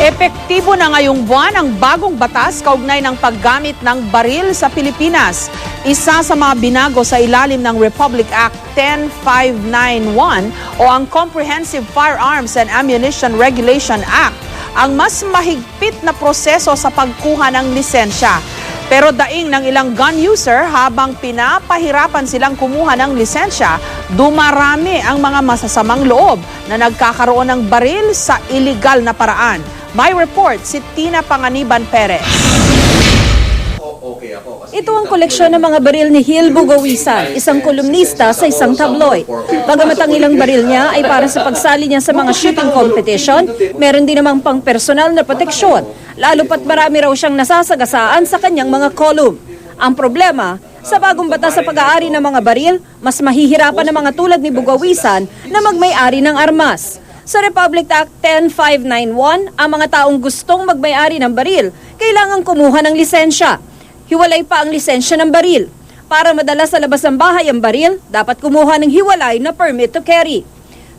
Epektibo na ngayong buwan ang bagong batas kaugnay ng paggamit ng baril sa Pilipinas. Isa sa mga binago sa ilalim ng Republic Act 10591 o ang Comprehensive Firearms and Ammunition Regulation Act ang mas mahigpit na proseso sa pagkuha ng lisensya. Pero daing ng ilang gun user habang pinapahirapan silang kumuha ng lisensya, dumarami ang mga masasamang loob na nagkakaroon ng baril sa iligal na paraan. May report si Tina Panganiban Perez. Ito ang koleksyon ng mga baril ni Hil Bugawisan, isang kolumnista sa isang tabloid. Bagamat ang ilang baril niya ay para sa pagsali niya sa mga shooting competition, meron din namang pang personal na proteksyon, lalo pat marami raw siyang nasasagasaan sa kanyang mga column. Ang problema, sa bagong batas sa pag-aari ng mga baril, mas mahihirapan ng mga tulad ni Bugawisan na magmay-ari ng armas. Sa Republic Act 10591, ang mga taong gustong magmay-ari ng baril, kailangan kumuha ng lisensya. Hiwalay pa ang lisensya ng baril. Para madala sa labas ng bahay ang baril, dapat kumuha ng hiwalay na permit to carry.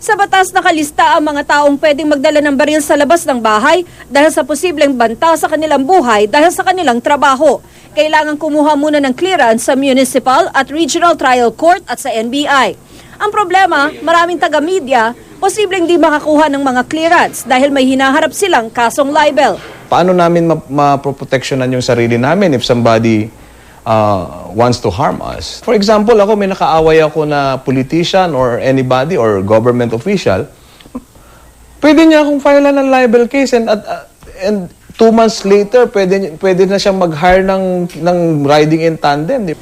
Sa batas nakalista ang mga taong pwedeng magdala ng baril sa labas ng bahay dahil sa posibleng banta sa kanilang buhay dahil sa kanilang trabaho. Kailangan kumuha muna ng clearance sa municipal at regional trial court at sa NBI. Ang problema, maraming taga-media, posibleng di makakuha ng mga clearance dahil may hinaharap silang kasong libel. Paano namin maproproteksyonan yung sarili namin if somebody wants to harm us? For example, ako may nakaaway ako na politician or anybody or government official, pwede niya akong filean ng libel case and 2 months later, pwede na siyang mag-hire ng riding in tandem.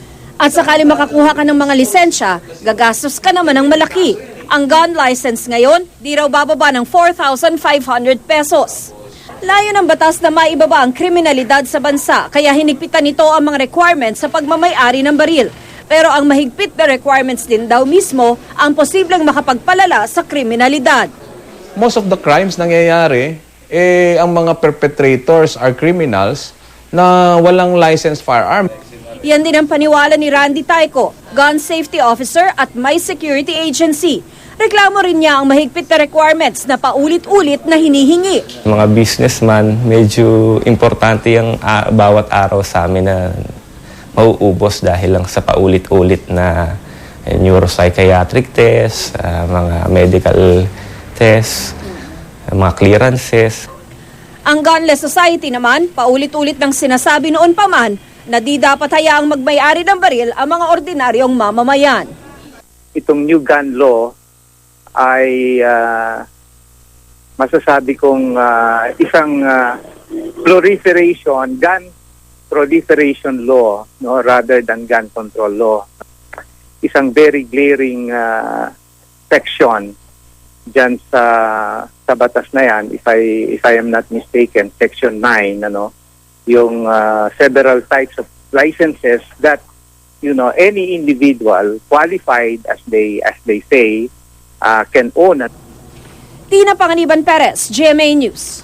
At sakali makakuha ka ng mga lisensya, gagastos ka naman ng malaki. Ang gun license ngayon, di raw bababa ng 4,500 pesos. Layo ng batas na maibaba ang kriminalidad sa bansa, kaya hinigpitan nito ang mga requirements sa pagmamay-ari ng baril. Pero ang mahigpit na requirements din daw mismo ang posibleng makapagpalala sa kriminalidad. Most of the crimes nangyayari, ang mga perpetrators are criminals na walang licensed firearm. Yan din ang paniwala ni Randy Taiko, gun safety officer at My Security Agency. Reklamo rin niya ang mahigpit na requirements na paulit-ulit na hinihingi. Mga businessman, medyo importante yung bawat araw sa amin na mauubos dahil lang sa paulit-ulit na neuropsychiatric test, mga medical tests, mga clearances. Ang Gunless Society naman, paulit-ulit nang sinasabi noon pa man na di dapat hayaang magmay-ari ng baril ang mga ordinaryong mamamayan. Itong new gun law ay masasabi kong isang gun proliferation law, no, rather than gun control law. Isang very glaring section dyan sa batas na yan, if I am not mistaken, section 9, yung several types of licenses that any individual qualified as they say can own it. Tina Panganiban Perez, GMA News.